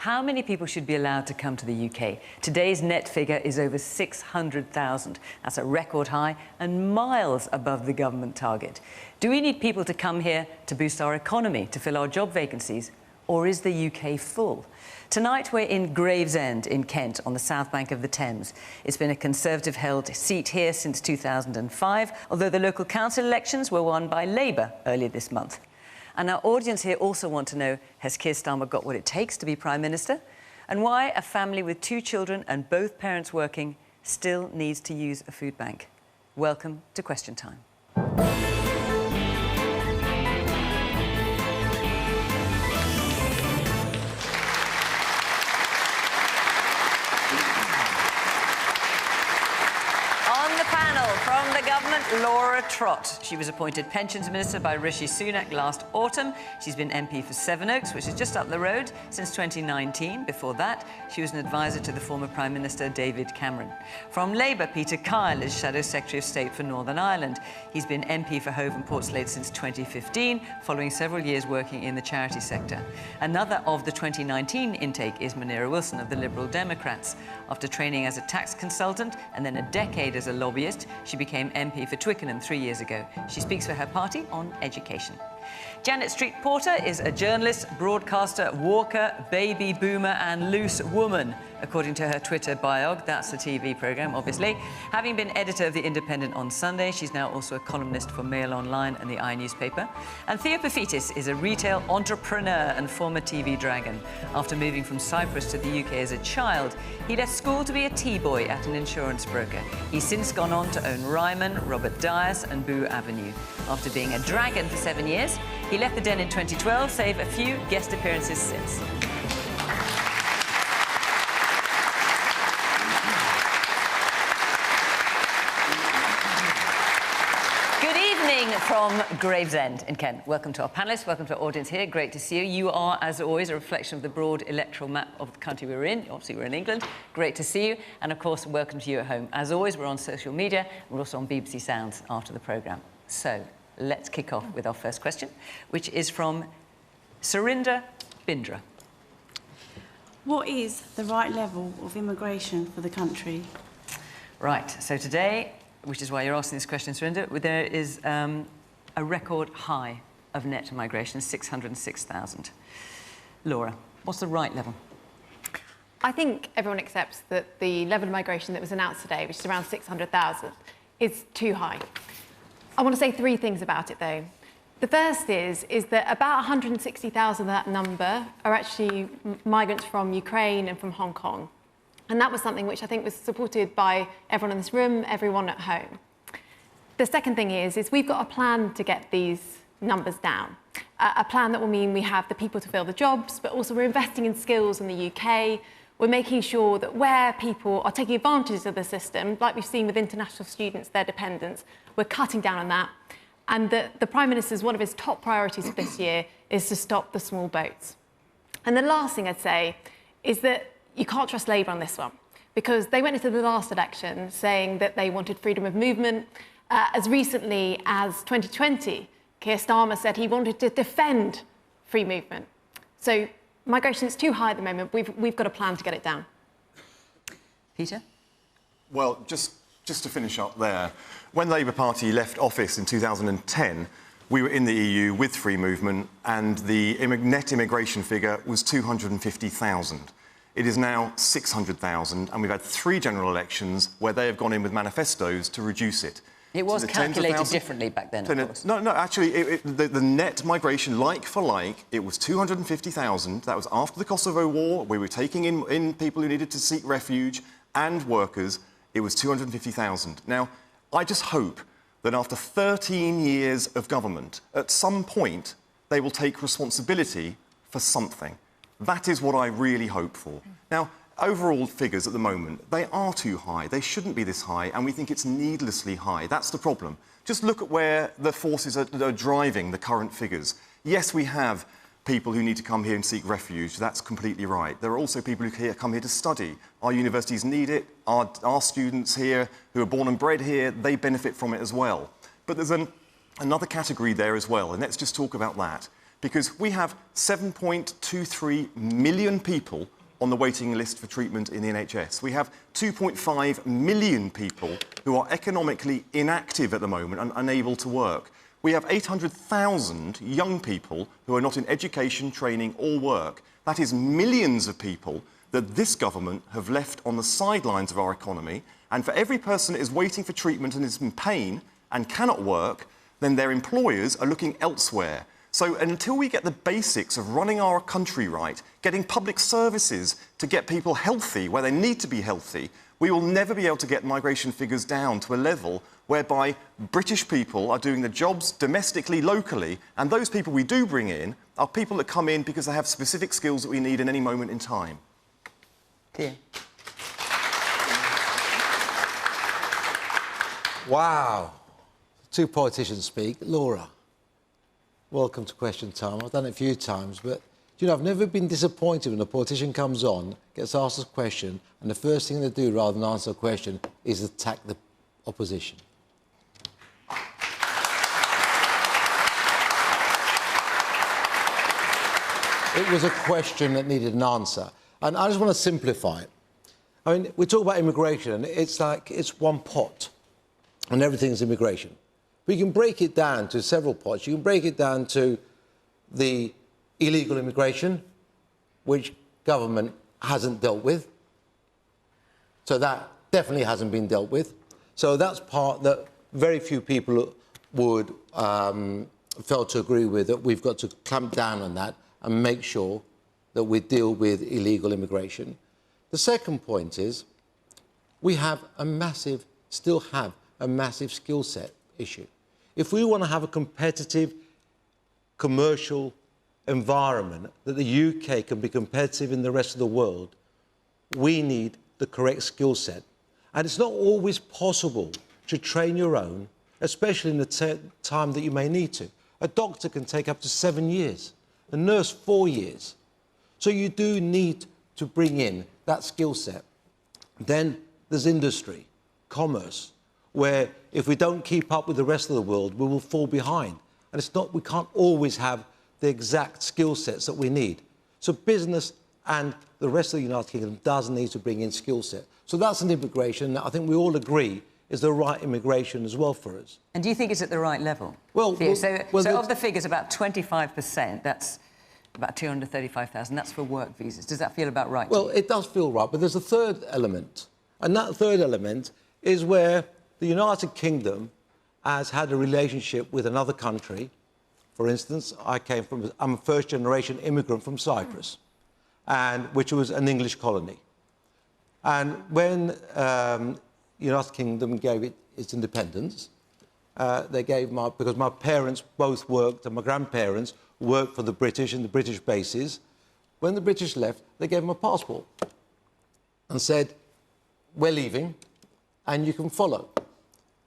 How many people should be allowed to come to the UK? Today's net figure is over 600,000. That's a record high and miles above the government target. Do we need people to come here to boost our economy, to fill our job vacancies? Or is the UK full? Tonight we're in Gravesend in Kent on the south bank of the Thames. It's been a Conservative-held seat here since 2005, although the local council elections were won by Labour earlier this month. And our audience here also want to know, has Keir Starmer got what it takes to be Prime Minister? And why a family with 2 children and both parents working still needs to use a food bank. Welcome to Question Time. From the government, Laura Trott. She was appointed Pensions Minister by Rishi Sunak last autumn. She's been MP for Sevenoaks, which is just up the road, since 2019. Before that, she was an advisor to the former Prime Minister David Cameron. From Labour, Peter Kyle is Shadow Secretary of State for Northern Ireland. He's been MP for Hove and Portslade since 2015, following several years working in the charity sector. Another of the 2019 intake is Munira Wilson of the Liberal Democrats. After training as a tax consultant and then a decade as a lobbyist, she became MP for Twickenham 3 years ago. She speaks for her party on education. Janet Street Porter is a journalist, broadcaster, walker, baby boomer and loose woman, according to her Twitter bio. That's a TV programme, obviously. Having been editor of The Independent on Sunday, she's now also a columnist for Mail Online and the I newspaper. And Theo Paphitis is a retail entrepreneur and former TV dragon. After moving from Cyprus to the UK as a child, he left school to be a tea boy at an insurance broker. He's since gone on to own Ryman, Robert Dias and Boo Avenue. After being a dragon for 7 years, he left the den in 2012, save a few guest appearances since. Good evening from Gravesend in Kent. Welcome to our panellists, welcome to our audience here. Great to see you. You are, as always, a reflection of the broad electoral map of the country we're in. Obviously, we're in England. Great to see you. And, of course, welcome to you at home. As always, we're on social media. We're also on BBC Sounds after the programme. So, let's kick off with our first question, which is from Surinder Bindra. What is the right level of immigration for the country? Right, so today, which is why you're asking this question, Surinder, there is a record high of net migration, 606,000. Laura, what's the right level? I think everyone accepts that the level of migration that was announced today, which is around 600,000, is too high. I want to say 3 things about it, though. The first is that about 160,000 of that number are actually migrants from Ukraine and from Hong Kong. And that was something which I think was supported by everyone in this room, everyone at home. The second thing is we've got a plan to get these numbers down. A plan that will mean we have the people to fill the jobs, but also we're investing in skills in the UK. We're making sure that where people are taking advantage of the system, like we've seen with international students, their dependents, we're cutting down on that. And the Prime Minister's, one of his top priorities for this year is to stop the small boats. And the last thing I'd say is that you can't trust Labour on this one, because they went into the last election saying that they wanted freedom of movement. As recently as 2020, Keir Starmer said he wanted to defend free movement. So migration is too high at the moment. We've got a plan to get it down. Peter? Well, just to finish up there, when the Labour Party left office in 2010, we were in the EU with free movement and the net immigration figure was 250,000. It is now 600,000 and we've had 3 general elections where they have gone in with manifestos to reduce it. It was calculated differently back then, of course. No, actually, the net migration, like for like, it was 250,000. That was after the Kosovo War. We were taking in people who needed to seek refuge and workers. It was 250,000. Now, I just hope that after 13 years of government, at some point, they will take responsibility for something. That is what I really hope for. Now, overall figures at the moment, they are too high. They shouldn't be this high, and we think it's needlessly high. That's the problem. Just look at where the forces are driving the current figures. Yes, we have people who need to come here and seek refuge. That's completely right. There are also people who come here to study. Our universities need it. Our students here who are born and bred here, they benefit from it as well. But there's another category there as well, and let's just talk about that. because we have 7.23 million people on the waiting list for treatment in the NHS. We have 2.5 million people who are economically inactive at the moment and unable to work. We have 800,000 young people who are not in education, training or work. That is millions of people that this government have left on the sidelines of our economy. And for every person that is waiting for treatment and is in pain and cannot work, then their employers are looking elsewhere. So until we get the basics of running our country right, getting public services to get people healthy where they need to be healthy, we will never be able to get migration figures down to a level whereby British people are doing the jobs domestically, locally, and those people we do bring in are people that come in because they have specific skills that we need in any moment in time. Theo. Wow. Two politicians speak. Laura, welcome to Question Time. I've done it a few times, but you know, I've never been disappointed when a politician comes on, gets asked a question, and the first thing they do, rather than answer a question, is attack the opposition. It was a question that needed an answer. And I just want to simplify it. I mean, we talk about immigration, and it's like it's one pot, and everything's immigration. But you can break it down to several pots. You can break it down to the illegal immigration, which government hasn't dealt with. So that definitely hasn't been dealt with. So that's part that very few people would fail to agree with, that we've got to clamp down on that and make sure that we deal with illegal immigration. The second point is we have a massive, still have a massive skill set issue. If we want to have a competitive commercial environment that the UK can be competitive in the rest of the world, we need the correct skill set. And it's not always possible to train your own, especially in the time that you may need to. A doctor can take up to 7 years, a nurse 4 years. So you do need to bring in that skill set. Then there's industry, commerce, where if we don't keep up with the rest of the world, we will fall behind. And it's not, we can't always have the exact skill sets that we need. So business and the rest of the United Kingdom does need to bring in skill set. So that's an immigration that I think we all agree is the right immigration as well for us. And do you think it's at the right level? Well, Theo, so of the figures, about 25%, that's about 235,000, that's for work visas. Does that feel about right to Well, you? it does feel right, but there's a third element. And that third element is where the United Kingdom has had a relationship with another country. For instance, I'm a first-generation immigrant from Cyprus, which was an English colony. And when the United Kingdom gave it its independence, they gave because my parents both worked, and my grandparents worked for the British in the British bases. When the British left, they gave them a passport and said, we're leaving and you can follow,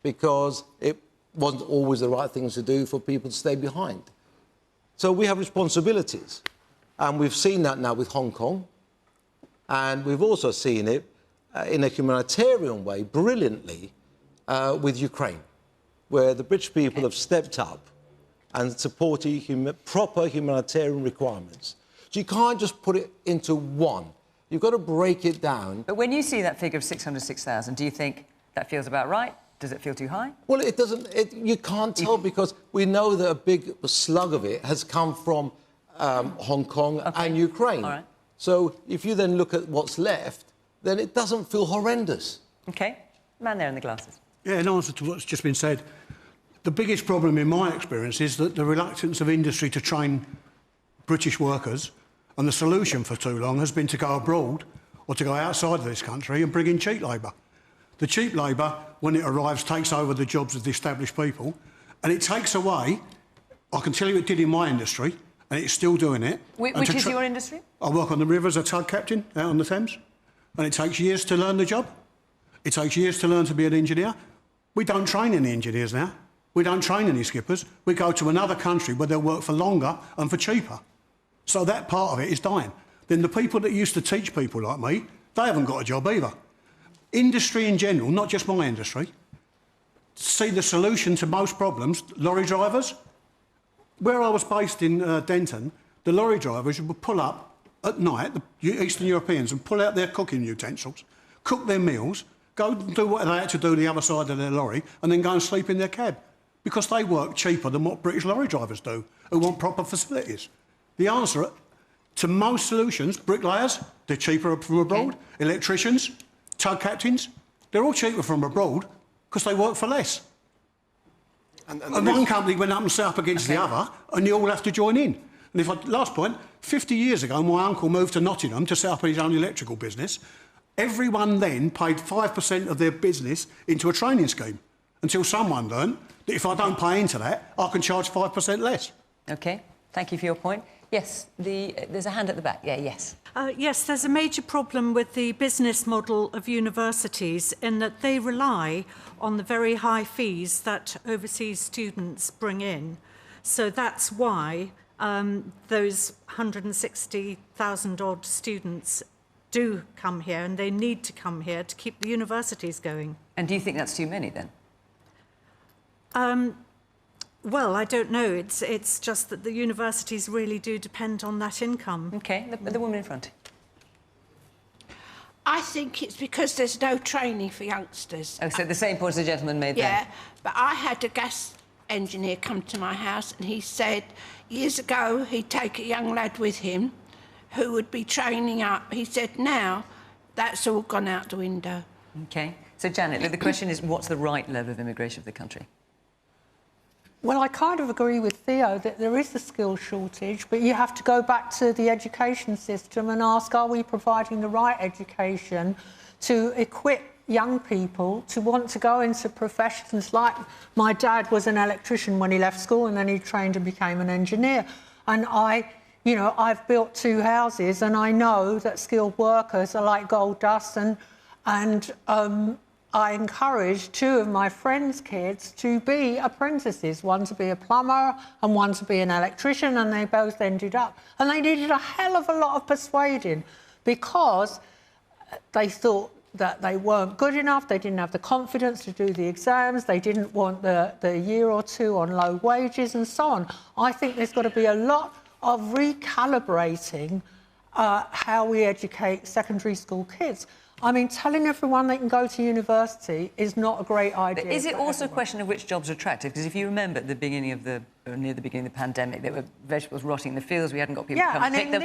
because it wasn't always the right thing to do for people to stay behind. So we have responsibilities, and we've seen that now with Hong Kong, and we've also seen it in a humanitarian way, brilliantly, with Ukraine, where the British people have stepped up and supported proper humanitarian requirements. So you can't just put it into one. You've got to break it down. But when you see that figure of 606,000, do you think that feels about right? Does it feel too high? Well, it doesn't. You can't tell, because we know that a big slug of it has come from Hong Kong and Ukraine. All right. So if you then look at what's left, then it doesn't feel horrendous. OK. Man there in the glasses. Yeah, in answer to what's just been said, the biggest problem in my experience is that the reluctance of industry to train British workers, and the solution for too long has been to go abroad or to go outside of this country and bring in cheap labour. The cheap labour, when it arrives, takes over the jobs of the established people, and it takes away, I can tell you it did in my industry, and it's still doing it. Which is your industry? I work on the river as a tug captain out on the Thames, and it takes years to learn the job. It takes years to learn to be an engineer. We don't train any engineers now. We don't train any skippers. We go to another country where they'll work for longer and for cheaper. So that part of it is dying. Then the people that used to teach people like me, they haven't got a job either. Industry in general, not just my industry, see the solution to most problems, lorry drivers, Where I was based in Denton, the lorry drivers would pull up at night, the Eastern Europeans, and pull out their cooking utensils, cook their meals, go and do what they had to do the other side of their lorry, and then go and sleep in their cab. Because they work cheaper than what British lorry drivers do, who want proper facilities. The answer to most solutions, bricklayers, they're cheaper from abroad. Electricians, tug captains, they're all cheaper from abroad because they work for less. And one company went up and set up against the other, and you all have to join in. And last point, 50 years ago, my uncle moved to Nottingham to set up his own electrical business. Everyone then paid 5% of their business into a training scheme until someone learned that if I don't pay into that, I can charge 5% less. OK, thank you for your point. Yes, there's a hand at the back. Yeah, yes. Yes, there's a major problem with the business model of universities in that they rely on the very high fees that overseas students bring in. So that's why those 160,000 odd students do come here, and they need to come here to keep the universities going. And do you think that's too many, then? Well, I don't know. It's just that the universities really do depend on that income. OK, the woman in front. I think it's because there's no training for youngsters. Oh, so the same point as the gentleman made there. Yeah, but I had a gas engineer come to my house and he said years ago he'd take a young lad with him who would be training up. He said now that's all gone out the window. OK. So, Janet, the question is, what's the right level of immigration for the country? Well, I kind of agree with Theo that there is a skill shortage, but you have to go back to the education system and ask, are we providing the right education to equip young people to want to go into professions like my dad was an electrician when he left school and then he trained and became an engineer. And I've built 2 houses and I know that skilled workers are like gold dust and I encouraged 2 of my friends' kids to be apprentices, one to be a plumber and one to be an electrician, and they both ended up. And they needed a hell of a lot of persuading because they thought that they weren't good enough, they didn't have the confidence to do the exams, they didn't want the year or 2 on low wages and so on. I think there's got to be a lot of recalibrating how we educate secondary school kids. I mean, telling everyone they can go to university is not a great idea. But is it also a question of which jobs are attractive? Because if you remember at the beginning of near the beginning of the pandemic, there were vegetables rotting in the fields. We hadn't got people to come and pick them.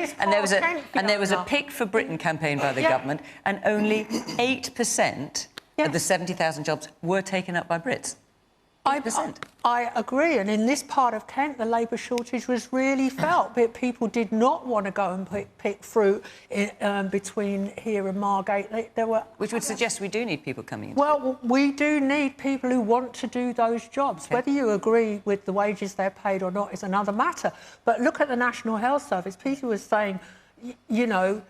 And there was a Pick for Britain campaign by the government, and only 8% of the 70,000 jobs were taken up by Brits. 8%. I agree, and in this part of Kent, the labour shortage was really felt. But people did not want to go and pick fruit between here and Margate. Which would suggest we do need people coming in. Well, we do need people who want to do those jobs. Okay. Whether you agree with the wages they're paid or not is another matter. But look at the National Health Service. Peter was saying, you know,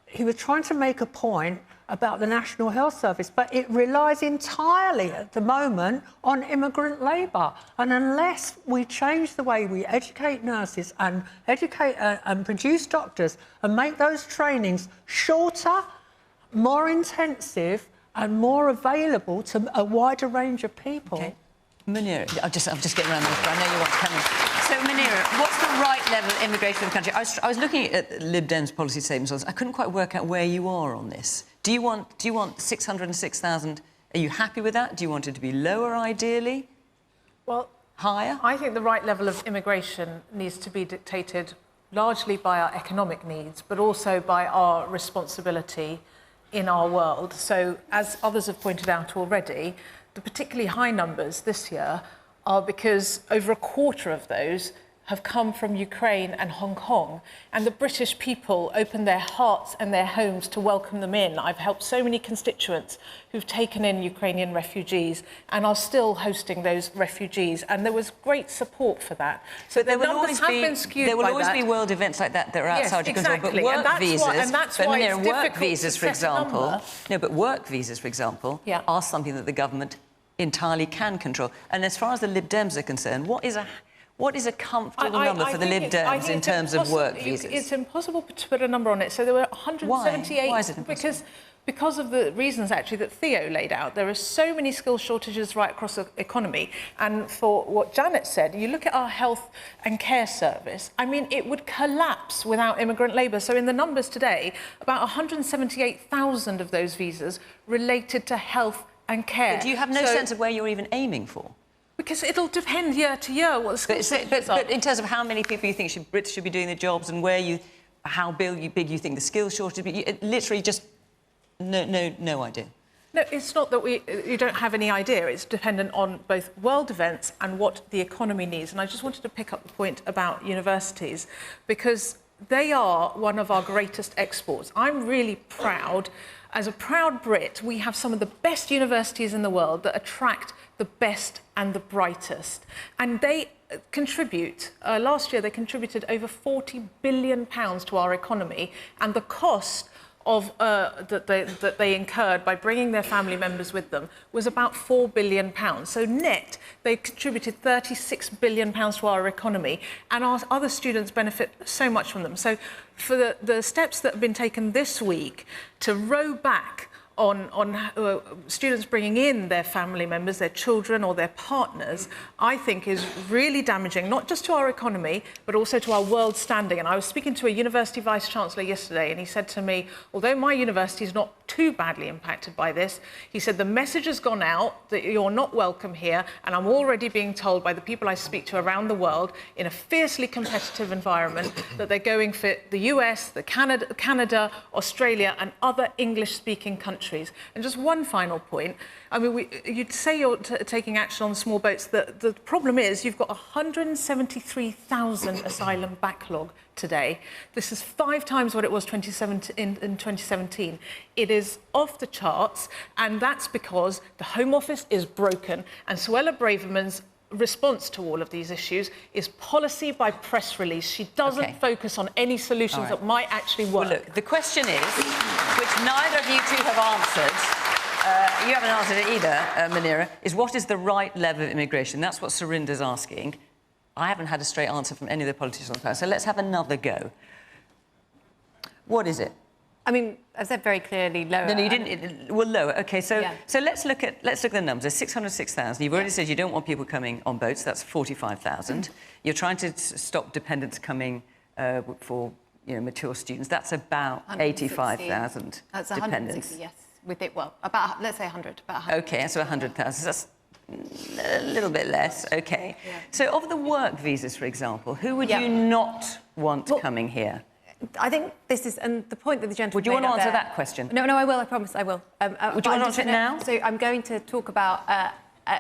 he was trying to make a point about the National Health Service, but it relies entirely at the moment on immigrant labour. And unless we change the way we educate nurses and educate and produce doctors and make those trainings shorter, more intensive and more available to a wider range of people. Okay. Munira, I'm just getting around this, but I know you want to come in. So, Munira, what's the right level of immigration for the country? I was looking at Lib Dem's policy statements. I couldn't quite work out where you are on this. Do you want 606,000? Are you happy with that? Do you want it to be lower, ideally? Well, higher? I think the right level of immigration needs to be dictated largely by our economic needs, but also by our responsibility in our world. So, as others have pointed out already, the particularly high numbers this year are because over a quarter of those have come from Ukraine and Hong Kong, and the British people opened their hearts and their homes to welcome them in. I've helped so many constituents who've taken in Ukrainian refugees and are still hosting those refugees, and there was great support for that. So there will always be world events like that are outside your control. But work visas, for example, are something that the government entirely can control. And as far as the Lib Dems are concerned, what is a comfortable number for the Lib Dems in terms of work visas? It's impossible to put a number on it. So there were 178... Why is it impossible? Because because of the reasons actually that Theo laid out. There are so many skill shortages right across the economy. And for what Janet said, you look at our health and care service, I mean, it would collapse without immigrant labour. So in the numbers today, about 178,000 of those visas related to health and care. But do you have no sense of where you're even aiming for? Because it'll depend year to year what the skill shortages are. But in terms of how many people you think Brits should be doing the jobs and how big you think the skill shortage would be, literally just no idea. No, it's not that you don't have any idea. It's dependent on both world events and what the economy needs. And I just wanted to pick up the point about universities, because they are one of our greatest exports. I'm really proud. As a proud Brit, we have some of the best universities in the world that attract the best and the brightest. And they contribute, last year they contributed over £40 billion to our economy, and the cost of that they incurred by bringing their family members with them was about £4 billion. So net, they contributed £36 billion to our economy, and our other students benefit so much from them. So for the steps that have been taken this week to row back on students bringing in their family members, their children or their partners, I think is really damaging, not just to our economy, but also to our world standing. And I was speaking to a university vice-chancellor yesterday, and he said to me, although my university is not too badly impacted by this, he said, the message has gone out that you're not welcome here, and I'm already being told by the people I speak to around the world in a fiercely competitive environment that they're going for the US, Canada, Australia, and other English-speaking countries. And just one final point. I mean, you'd say you're taking action on small boats. The problem is you've got 173,000 asylum backlog today. This is 5 times what it was in 2017. It is off the charts, and that's because the Home Office is broken, and Suella Braverman's response to all of these issues is policy by press release. She doesn't focus on any solutions that might actually work. Well, look, the question is, which neither of you two have answered, you haven't answered it either, Munira, is what is the right level of immigration? That's what Surinder's asking. I haven't had a straight answer from any of the politicians on the panel, so let's have another go. What is it? I mean, I've said very clearly lower. No, you didn't. Well, lower. OK, so let's look at the numbers. There's 606,000. You've already said you don't want people coming on boats. That's 45,000. You're trying to stop dependents coming for mature students. That's about 85,000 That's dependents. 160, yes. With it, well, about, let's say 100. About 100. OK, so 100,000. That's a little bit less. OK. Yeah. So of the work visas, for example, who would you not want coming here? I think this is, and the point that the gentleman Would you want to answer there, that question? No, I will, I promise I will. Would you want to answer it now? So I'm going to talk about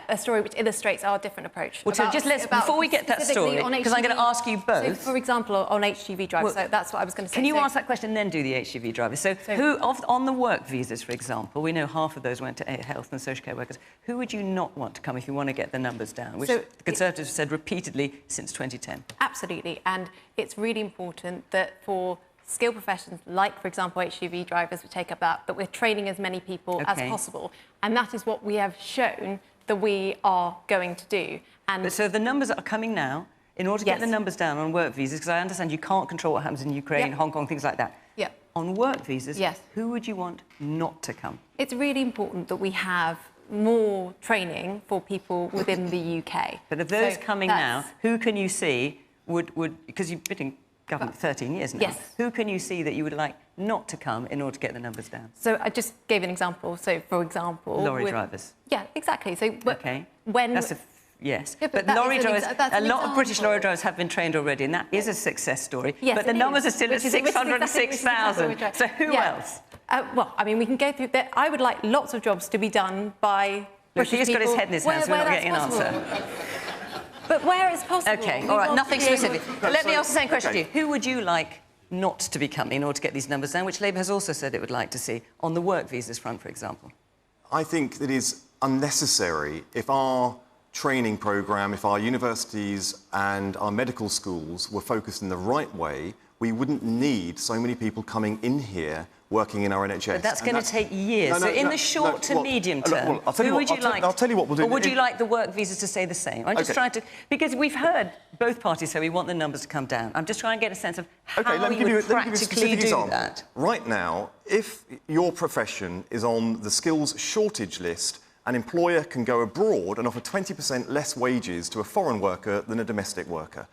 a story which illustrates our different approach. Well, so just before we get that story, because I'm going to ask you both. So, for example, on HGV drivers, so that's what I was going to say. Can you answer that question and then do the HGV drivers? So who, on the work visas, for example, we know half of those went to health and social care workers. Who would you not want to come if you want to get the numbers down, which the Conservatives have said repeatedly since 2010? Absolutely, and it's really important that for skilled professions, like, for example, HGV drivers, we take up that we're training as many people as possible. And that is what we have shown that we are going to do. And so the numbers that are coming now, in order to get the numbers down on work visas, because I understand you can't control what happens in Ukraine, Hong Kong, things like that. Yeah. On work visas, who would you want not to come? It's really important that we have more training for people within the UK. But of those coming now, who can you see would because you've been in government 13 years now, who can you see that you would like not to come in order to get the numbers down? So I just gave an example. So, for example... Lorry drivers. Yeah, exactly. So when... That's yes. Yeah, but lorry drivers, a lot of British lorry drivers have been trained already, and that is a success story. Yes, but the numbers are still at 606,000. So who else? Well, I mean, we can go through that. I would like lots of jobs to be done by British people. He's got his head in his hands, so we're not getting an answer. But where it's possible. OK, all right, nothing specific. Let me ask the same question to you. Who would you like not to be coming in order to get these numbers down, which Labour has also said it would like to see, on the work visas front, for example? I think that is unnecessary if our training programme, if our universities and our medical schools were focused in the right way, we wouldn't need so many people coming in here working in our NHS. But that's going to take years. So in the short to medium term, I'll tell you what we'll do. Or would you like the work visas to stay the same? I'm just trying to... Because we've heard both parties say we want the numbers to come down. I'm just trying to get a sense of how you would practically do that. Right now, if your profession is on the skills shortage list, an employer can go abroad and offer 20% less wages to a foreign worker than a domestic worker.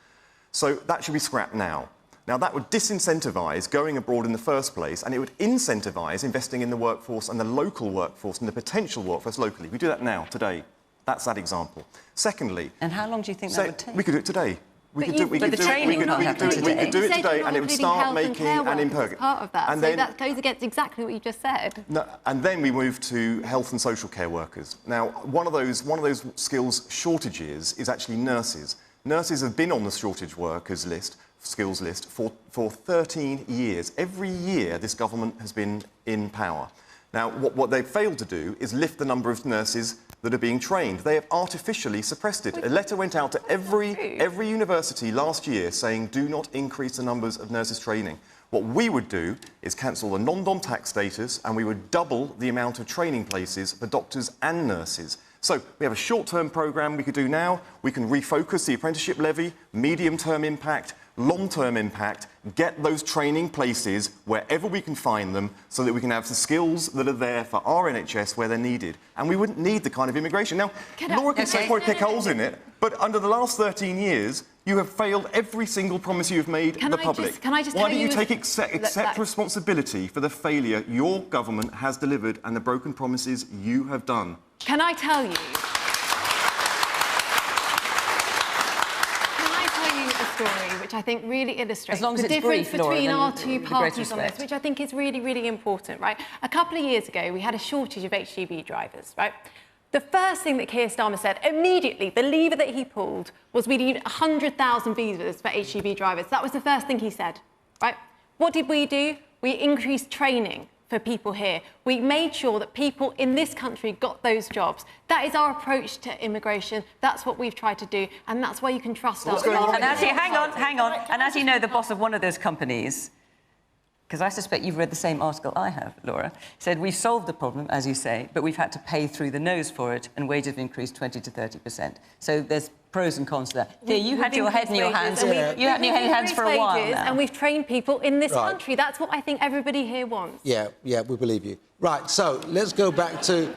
So that should be scrapped now. Now, that would disincentivise going abroad in the first place, and it would incentivise investing in the workforce and the local workforce and the potential workforce locally. We do that now, today. That's that example. Secondly... And how long do you think that would take? We could do it today. We could do it today, and it would start making an impact. Part of that, and so then, that goes against exactly what you just said. No, and then we move to health and social care workers. Now, one of those skills shortages is actually nurses. Nurses have been on the shortage workers list, skills list, for 13 years. Every year this government has been in power. Now, what they've failed to do is lift the number of nurses that are being trained. They have artificially suppressed it. A letter went out to every university last year saying, do not increase the numbers of nurses training. What we would do is cancel the non-dom tax status, and we would double the amount of training places for doctors and nurses. So we have a short-term programme we could do now. We can refocus the apprenticeship levy, medium-term impact, long-term impact, get those training places wherever we can find them so that we can have the skills that are there for our NHS where they're needed. And we wouldn't need the kind of immigration. Now, Laura can say pick holes in it, but under the last 13 years, you have failed every single promise you have made the public. Why don't you accept responsibility for the failure your government has delivered and the broken promises you have done? Can I tell you? A story which I think really illustrates the difference between our two parties on this, which I think is really, really important, right? A couple of years ago, we had a shortage of HGV drivers, right? The first thing that Keir Starmer said immediately, the lever that he pulled, was we need 100,000 visas for HGV drivers. That was the first thing he said, right? What did we do? We increased training for people here. We made sure that people in this country got those jobs. That is our approach to immigration. That's what we've tried to do, and that's why you can trust us. And as you, hang on. And as you know, the boss of one of those companies, because I suspect you've read the same article I have, Laura, said we've solved the problem, as you say, but we've had to pay through the nose for it, and wages have increased 20 to 30%. So there's pros and cons there. Here, you had your head in your hands. You had your hands for a while now. And we've trained people in this country. That's what I think everybody here wants. Yeah, we believe you. Right, so let's go back to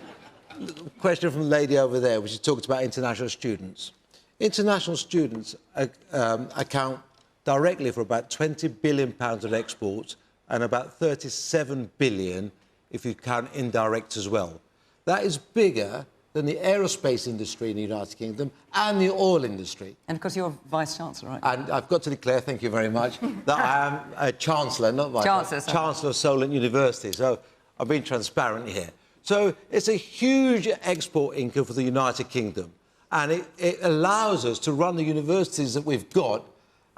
the question from the lady over there, which talked about international students. International students account directly for about £20 billion of exports and about 37 billion if you count indirect as well. That is bigger than the aerospace industry in the United Kingdom and the oil industry. And of course, you're Vice-Chancellor, right? And I've got to declare, thank you very much, that I am a Chancellor, not Vice-Chancellor. Chancellor of Solent University, so I've been transparent here. So it's a huge export income for the United Kingdom, and it allows us to run the universities that we've got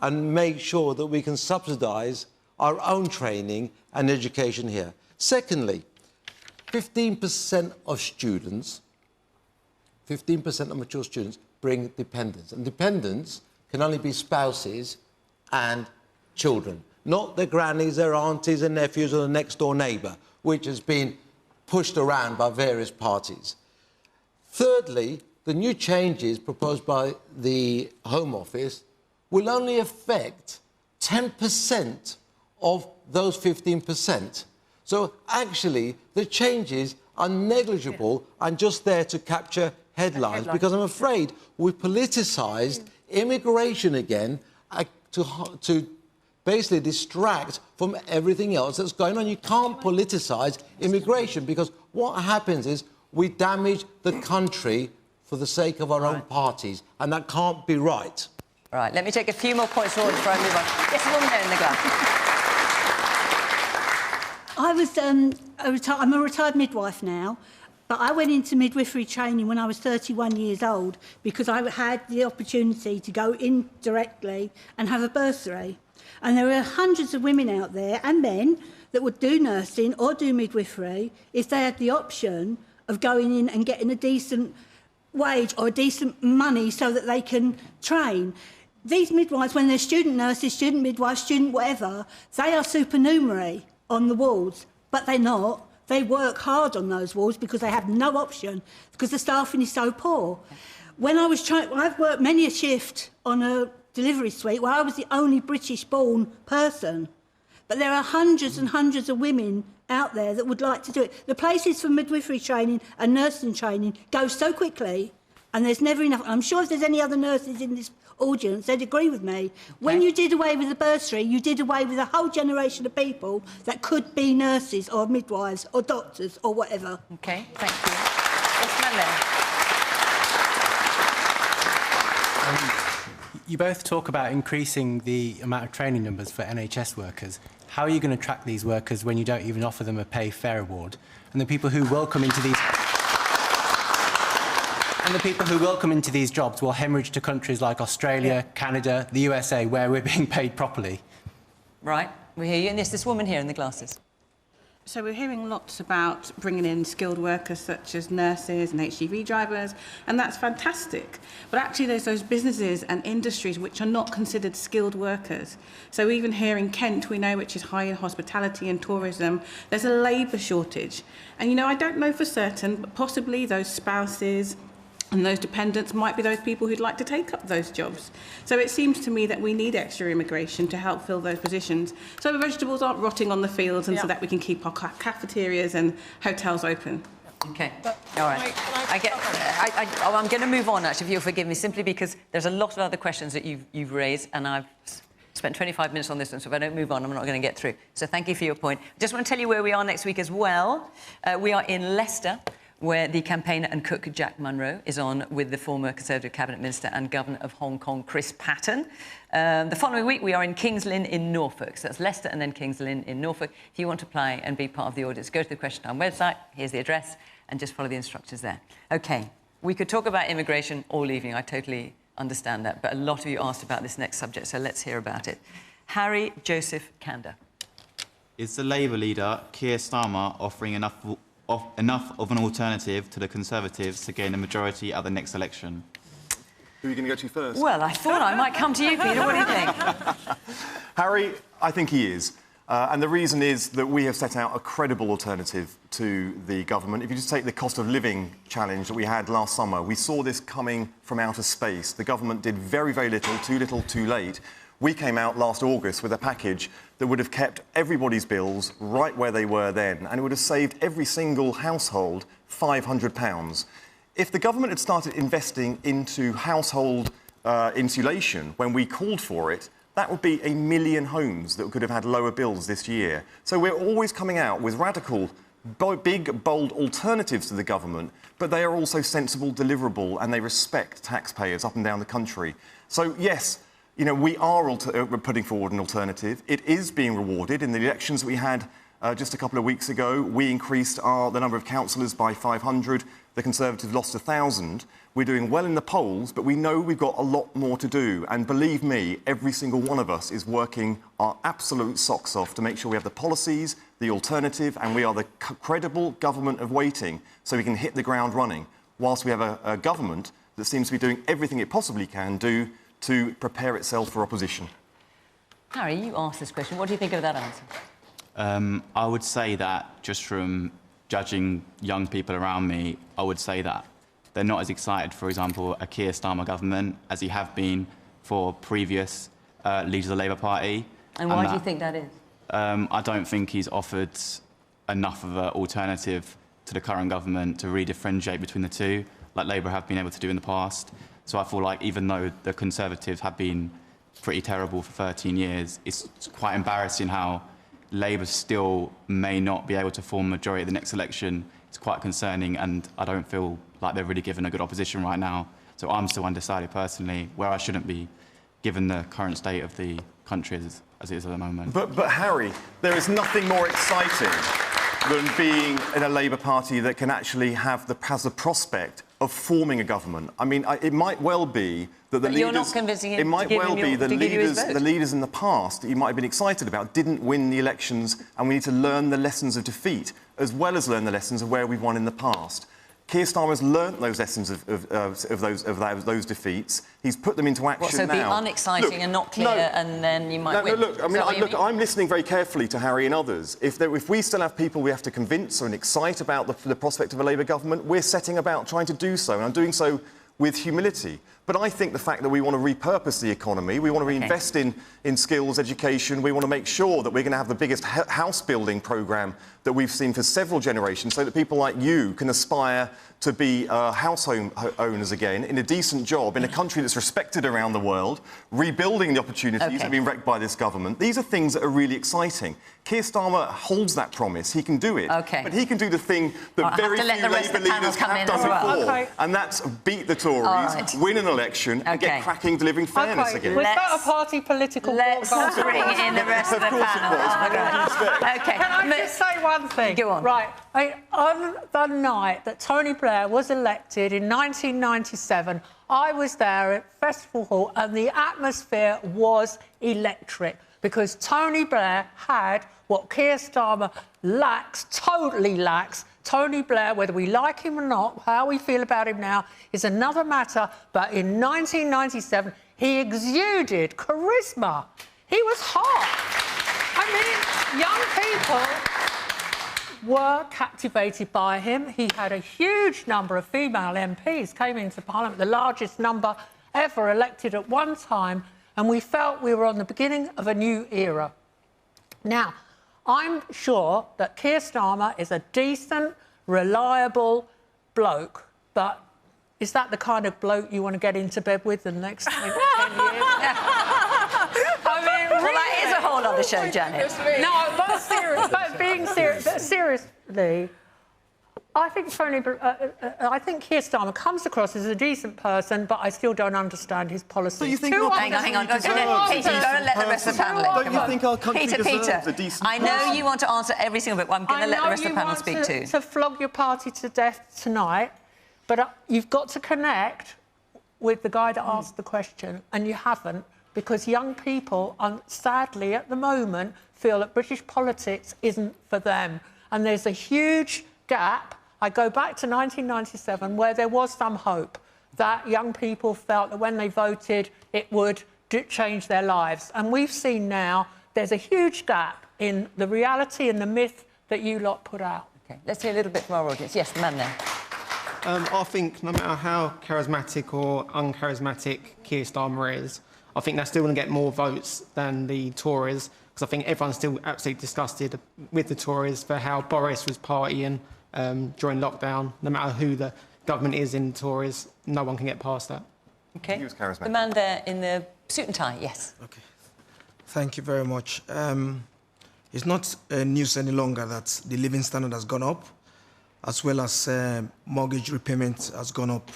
and make sure that we can subsidise our own training and education here. Secondly, 15% of students, 15% of mature students bring dependents. And dependents can only be spouses and children, not their grannies, their aunties and nephews or the next-door neighbour, which has been pushed around by various parties. Thirdly, the new changes proposed by the Home Office will only affect 10% of those 15%. So actually, the changes are negligible and just there to capture headlines, because I'm afraid we politicised immigration again to basically distract from everything else that's going on. You can't politicise immigration, because what happens is we damage the country for the sake of our own parties, and that can't be right. Right, let me take a few more points forward before I move on. Yes, a woman there in the glass. I'm a retired midwife now, but I went into midwifery training when I was 31 years old because I had the opportunity to go in directly and have a bursary. And there are hundreds of women out there, and men, that would do nursing or do midwifery if they had the option of going in and getting a decent wage or decent money so that they can train. These midwives, when they're student nurses, student midwives, student whatever, they are supernumerary on the wards, but they're not. They work hard on those wards because they have no option, because the staffing is so poor. When I was I've worked many a shift on a delivery suite where I was the only British-born person. But there are hundreds and hundreds of women out there that would like to do it. The places for midwifery training and nursing training go so quickly, and there's never enough. I'm sure if there's any other nurses in this audience, they'd agree with me. When you did away with the bursary, you did away with a whole generation of people that could be nurses or midwives or doctors or whatever. OK, thank you. Yes, Madeline. You both talk about increasing the amount of training numbers for NHS workers. How are you going to track these workers when you don't even offer them a pay fair award? And the people who will come into these... And the people who will come into these jobs will hemorrhage to countries like Australia, Canada, the USA, where we're being paid properly. Right, we hear you. And there's this woman here in the glasses. So we're hearing lots about bringing in skilled workers such as nurses and HGV drivers, and that's fantastic. But actually there's those businesses and industries which are not considered skilled workers. So even here in Kent, we know, which is high in hospitality and tourism, there's a labour shortage. And, you know, I don't know for certain, but possibly those spouses and those dependents might be those people who'd like to take up those jobs. So it seems to me that we need extra immigration to help fill those positions so the vegetables aren't rotting on the fields and so that we can keep our cafeterias and hotels open. OK. All right. I'm going to move on, actually, if you'll forgive me, simply because there's a lot of other questions that you've raised, and I've spent 25 minutes on this one, so if I don't move on, I'm not going to get through. So thank you for your point. I just want to tell you where we are next week as well. We are in Leicester, where the campaigner and cook Jack Munro is on with the former Conservative Cabinet Minister and Governor of Hong Kong, Chris Patten. The following week, we are in Kings Lynn in Norfolk. So that's Leicester and then Kings Lynn in Norfolk. If you want to apply and be part of the audience, go to the Question Time website. Here's the address, and just follow the instructions there. OK, we could talk about immigration or leaving. I totally understand that. But a lot of you asked about this next subject, so let's hear about it. Harry Joseph Kander. Is the Labour leader, Keir Starmer, offering enough of an alternative to the Conservatives to gain a majority at the next election? Who are you going to go to first? Well, I thought I might come to you, Peter. What do you think? Harry, I think he is. And the reason is that we have set out a credible alternative to the government. If you just take the cost of living challenge that we had last summer, we saw this coming from outer space. The government did very, very little, too late. We came out last August with a package that would have kept everybody's bills right where they were then, and it would have saved every single household £500. If the government had started investing into household insulation when we called for it, that would be 1 million homes that could have had lower bills this year. So we're always coming out with radical, big, bold alternatives to the government, but they are also sensible, deliverable, and they respect taxpayers up and down the country. So, yes, you know, we are putting forward an alternative. It is being rewarded. In the elections we had just a couple of weeks ago, we increased the number of councillors by 500. The Conservatives lost 1,000. We're doing well in the polls, but we know we've got a lot more to do. And believe me, every single one of us is working our absolute socks off to make sure we have the policies, the alternative, and we are the credible government of waiting so we can hit the ground running, whilst we have a government that seems to be doing everything it possibly can do to prepare itself for opposition. Harry, you asked this question. What do you think of that answer? I would say that, just from judging young people around me, I would say that they're not as excited, for example, a Keir Starmer government as he have been for previous leaders of the Labour Party. And why do you think that is? I don't think he's offered enough of an alternative to the current government to really differentiate between the two, like Labour have been able to do in the past. So I feel like even though the Conservatives have been pretty terrible for 13 years, it's quite embarrassing how Labour still may not be able to form a majority at the next election. It's quite concerning, and I don't feel like they're really given a good opposition right now. So I'm still undecided personally, where I shouldn't be, given the current state of the country as it is at the moment. But Harry, there is nothing more exciting than being in a Labour Party that can actually has the prospect of forming a government. I mean, it might well be that the leaders... You're not convincing him. It might well be the leaders in the past that you might have been excited about didn't win the elections, and we need to learn the lessons of defeat, as well as learn the lessons of where we've won in the past. Keir Starmer has learnt those lessons of those defeats. He's put them into action so now. be unexciting and not clear, and then you might win. Look, I'm listening very carefully to Harry and others. If we still have people we have to convince and excite about the prospect of a Labour government, we're setting about trying to do so, and I'm doing so with humility. But I think the fact that we want to repurpose the economy, we want to reinvest in skills, education, we want to make sure that we're going to have the biggest house building programme that we've seen for several generations, so that people like you can aspire to be house owners again in a decent job in a country that's respected around the world, rebuilding the opportunities that have been wrecked by this government. These are things that are really exciting. Keir Starmer holds that promise. He can do it. But he can do the thing that very few Labour leaders have done before, and that's beat the Tories, win an election, and get cracking delivering fairness again. Was that a party political? Let's bring in the rest of the panel. Can I just say one thing? Go on. Right. On the night that Tony Blair was elected in 1997, I was there at Festival Hall, and the atmosphere was electric, because Tony Blair had what Keir Starmer lacks, totally lacks. Tony Blair, whether we like him or not, how we feel about him now is another matter, but in 1997, he exuded charisma. He was hot. I mean, young people were captivated by him. He had a huge number of female MPs came into Parliament, the largest number ever elected at one time, and we felt we were on the beginning of a new era. Now, I'm sure that Keir Starmer is a decent, reliable bloke, but is that the kind of bloke you want to get into bed with in the next 10 years? I mean, well, that is a whole other show, Janet. No, but being serious, seriously, I think I think Keir Starmer comes across as a decent person, but I still don't understand his policies. But you think hang on. Peter, you've got to let the rest of the panel in. Don't you think our country deserves a decent I know you want to answer every single bit. Well, I'm going to let the rest of the panel speak too. To flog your party to death tonight, but you've got to connect with the guy that asked the question, and you haven't, because young people, sadly, at the moment, feel that British politics isn't for them. And there's a huge gap. I go back to 1997, where there was some hope that young people felt that when they voted, it would change their lives. And we've seen now there's a huge gap in the reality and the myth that you lot put out. OK, let's hear a little bit from our audience. Yes, the man there. I think no matter how charismatic or uncharismatic Keir Starmer is, I think they're still going to get more votes than the Tories, because I think everyone's still absolutely disgusted with the Tories for how Boris was partying during lockdown. No matter who the government is in the Tories, no one can get past that. OK. He was charismatic. The man there in the suit and tie, yes. OK. Thank you very much. It's not news any longer that the living standard has gone up, as well as mortgage repayment has gone up.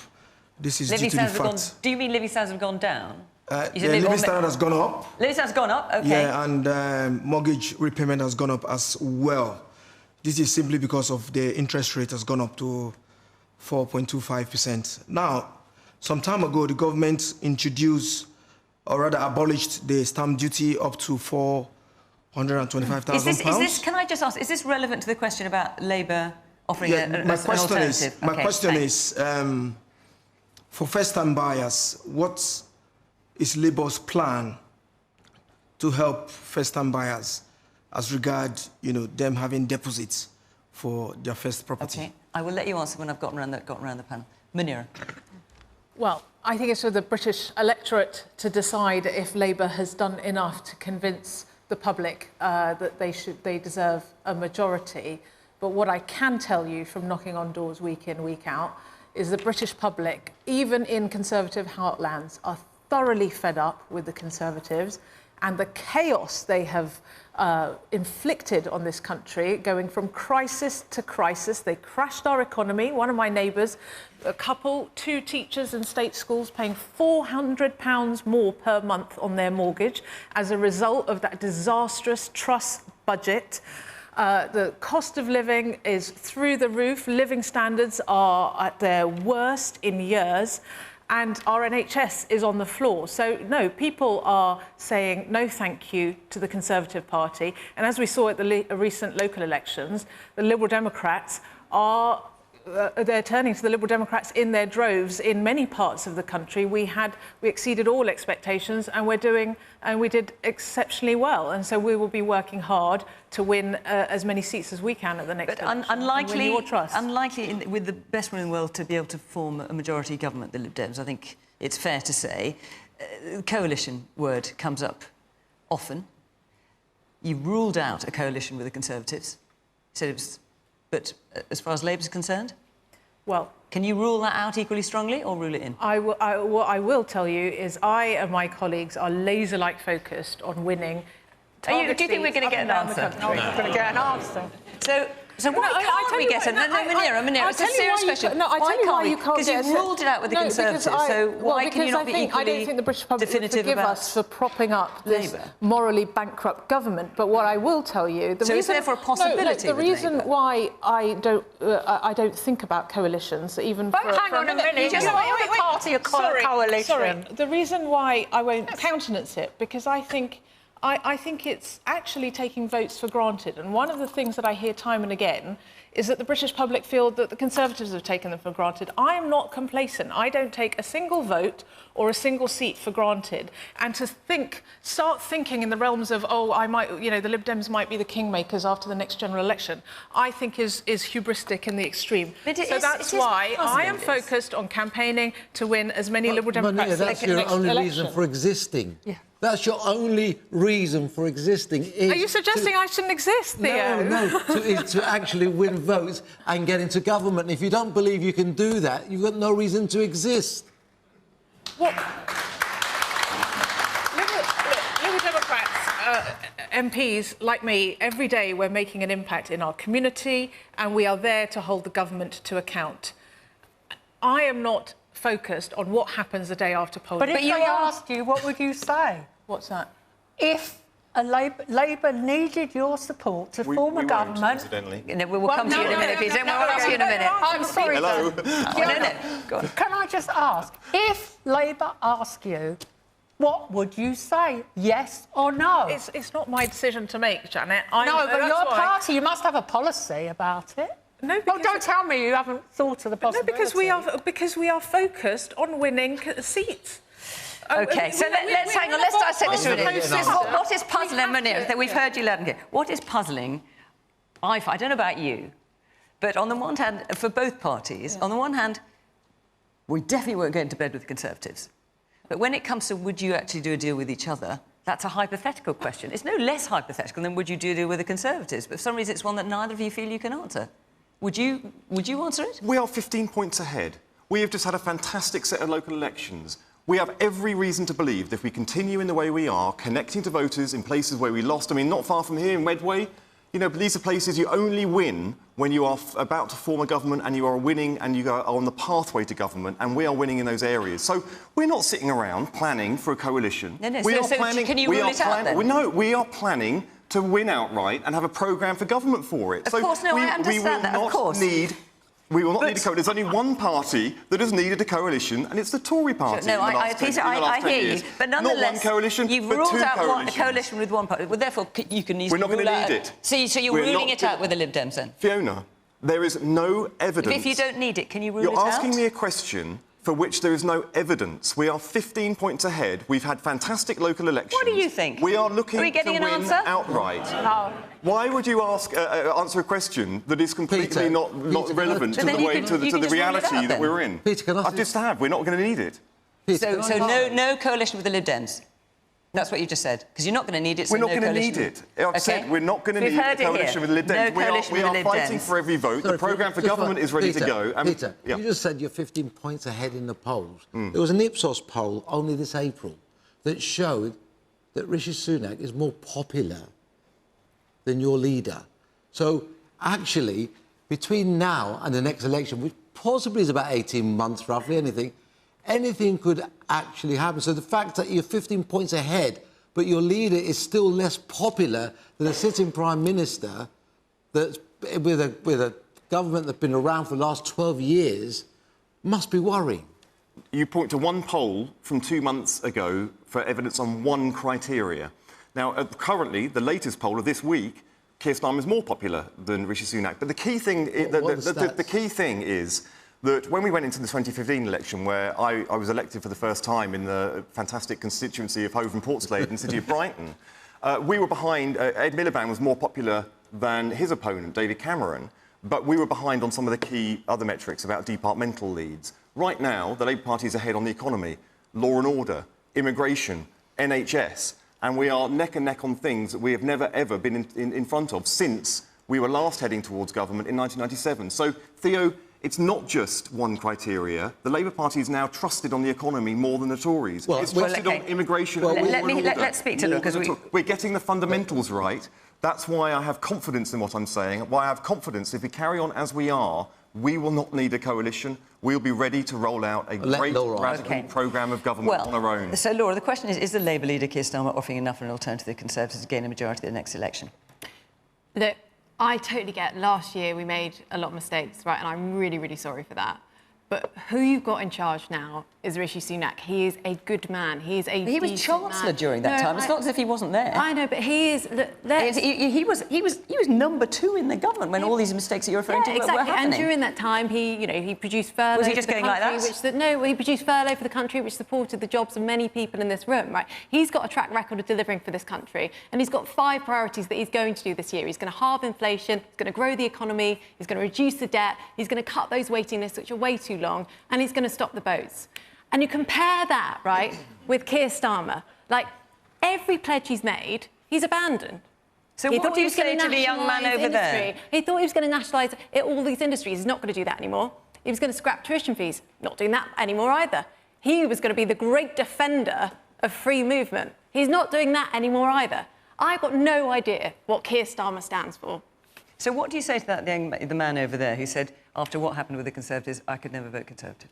This is due to the fact... Do you mean living standards have gone down? Living standard has gone up. Living standards gone up, OK. Yeah, and mortgage repayment has gone up as well. This is simply because of the interest rate has gone up to 4.25%. Now, some time ago, the government introduced, or rather abolished, the stamp duty up to £425,000. Can I just ask, is this relevant to the question about Labour offering an alternative? My question is, for first-time buyers, what is Labour's plan to help first-time buyers as regard, them having deposits for their first property? OK, I will let you answer when I've gotten around the panel. Munira. Well, I think it's for the British electorate to decide if Labour has done enough to convince the public that they deserve a majority. But what I can tell you from knocking on doors week in, week out, is the British public, even in Conservative heartlands, are thoroughly fed up with the Conservatives and the chaos they have inflicted on this country, going from crisis to crisis. They crashed our economy. One of my neighbours, a couple, 2 teachers in state schools paying £400 more per month on their mortgage as a result of that disastrous Truss budget. The cost of living is through the roof. Living standards are at their worst in years. And our NHS is on the floor. So, no, people are saying no thank you to the Conservative Party. And as we saw at the recent local elections, the Liberal Democrats are they're turning to the Liberal Democrats in their droves in many parts of the country. We exceeded all expectations, and we did exceptionally well. And so we will be working hard to win as many seats as we can at the next election. Unlikely, win your trust. with the best will in the world to be able to form a majority government, the Lib Dems, I think it's fair to say. Coalition word comes up often. You ruled out a coalition with the Conservatives. You said it was, but as far as Labour's concerned, well, can you rule that out equally strongly or rule it in? What I will tell you is I and my colleagues are laser-like focused on winning. Do you think we're going to get an answer? No, we're not going to get an answer. So why can't we get it? No, Munira, it's a serious question. No, I tell you why you can't get it. Because you ruled it out with the Conservatives, so why can you not be equally I don't think the British public would forgive us for propping up this morally bankrupt government. But what I will tell you... So is there for a possibility the reason why I don't think about coalitions, even but hang on a minute, you're not the party of coalition. Sorry, the reason why I won't countenance it, because I think it's actually taking votes for granted. And one of the things that I hear time and again is that the British public feel that the Conservatives have taken them for granted. I am not complacent. I don't take a single vote or a single seat for granted. And to start thinking in the realms of, the Lib Dems might be the kingmakers after the next general election, I think is hubristic in the extreme. So that's why I am focused on campaigning to win as many Liberal Democrats that's your only reason for existing. Yeah. That's your only reason for existing. Are you suggesting I shouldn't exist, Theo? No, to actually win votes and get into government. And if you don't believe you can do that, you've got no reason to exist. What? Liberal Democrats, MPs like me, every day we're making an impact in our community and we are there to hold the government to account. I am not focused on what happens the day after polling. But if they asked you, what would you say? What's that? If Labour needed your support to form a government... We'll come to you in a minute, Peter. We'll ask you in a minute. I'm sorry. Hello. Go on. Can I just ask, if Labour asked you, what would you say? Yes or no? It's not my decision to make, Janet. No, but your party, you must have a policy about it. No, don't tell me you haven't thought of the possibility. No, because we are focused on winning seats. OK, so let's hang on. Let's dissect this for a minute. What is puzzling, Munira? We've heard you loud and clear. What is puzzling? I don't know about you, but on the one hand, for both parties, on the one hand, we definitely weren't going to bed with the Conservatives. But when it comes to would you actually do a deal with each other, that's a hypothetical question. It's no less hypothetical than would you do a deal with the Conservatives. But for some reason, it's one that neither of you feel you can answer. Would you answer it? We are 15 points ahead. We have just had a fantastic set of local elections. We have every reason to believe that if we continue in the way we are, connecting to voters in places where we lost, I mean, not far from here in Medway, these are places you only win when you are about to form a government and you are winning and you are on the pathway to government, and we are winning in those areas. So we're not sitting around planning for a coalition. No, can you rule it out, then? No, we are planning to win outright and have a programme for government for it. Of course, no, I understand that, of course. We will not need a coalition. There's only one party that has needed a coalition, and it's the Tory party. No, Peter, I hear you. But nonetheless, not one coalition, you've but ruled two out a coalition with one party. Well, therefore, you can easily We're not going to need it. So you're ruling it out with the Lib Dems, then? Fiona, there is no evidence. If you don't need it, can you rule it out? You're asking me a question for which there is no evidence. We are 15 points ahead. We've had fantastic local elections. What do you think? We are looking to win outright. No. Why would you answer a question that is completely not relevant to the reality that we're in? Peter, can I We're not going to need it. Peter, so no coalition with the Lib Dems? That's what you just said, because you're not going to need it. So we're not going to need it. I've said we're not going to need a coalition with the Lib Dems. We are fighting for every vote. The programme for government is ready to go. Peter, you just said you're 15 points ahead in the polls. There was an Ipsos poll only this April that showed that Rishi Sunak is more popular than your leader. So, actually, between now and the next election, which possibly is about 18 months, roughly, anything could actually happen. So the fact that you're 15 points ahead, but your leader is still less popular than a sitting Prime Minister that's with a government that's been around for the last 12 years must be worrying. You point to one poll from 2 months ago for evidence on one criteria. Now, currently, the latest poll of this week Keir Starmer is more popular than Rishi Sunak. But the key thing, the key thing is that when we went into the 2015 election, where I was elected for the first time in the fantastic constituency of Hove and Portslade in the city of Brighton, we were behind. Ed Miliband was more popular than his opponent, David Cameron, but we were behind on some of the key other metrics about departmental leads. Right now, the Labour Party is ahead on the economy, law and order, immigration, NHS, and we are neck and neck on things that we have never, ever been in front of since we were last heading towards government in 1997. So, Theo, it's not just one criteria. The Labour Party is now trusted on the economy more than the Tories. It's trusted on immigration. Let's speak to Luke, because we're getting the fundamentals right. That's why I have confidence in what I'm saying, why I have confidence if we carry on as we are, we will not need a coalition. We'll be ready to roll out a great radical programme of government on our own. So, Laura, the question is the Labour leader, Keir Starmer, offering enough of an alternative to the Conservatives to gain a majority at the next election? Look, I totally get last year we made a lot of mistakes, right? And I'm really, really sorry for that. But who you've got in charge now is Rishi Sunak. He is a good man. He is a He was Chancellor during that time. It's not as if he wasn't there. I know, but he is... He was number 2 in the government when all these mistakes that you're referring to were happening. And during that time, he produced furlough. Was he just going like that? No, he produced furlough for the country, which supported the jobs of many people in this room, right? He's got a track record of delivering for this country, and he's got 5 priorities that he's going to do this year. He's going to halve inflation, he's going to grow the economy, he's going to reduce the debt, he's going to cut those waiting lists, which are way too long, and he's going to stop the boats. And you compare that, right, with Keir Starmer. Like, every pledge he's made, he's abandoned. So what do you say to the young man over there? He thought he was going to nationalise all these industries. He's not going to do that anymore. He was going to scrap tuition fees. Not doing that anymore either. He was going to be the great defender of free movement. He's not doing that anymore either. I've got no idea what Keir Starmer stands for. So what do you say to that the man over there who said, after what happened with the Conservatives, I could never vote Conservative?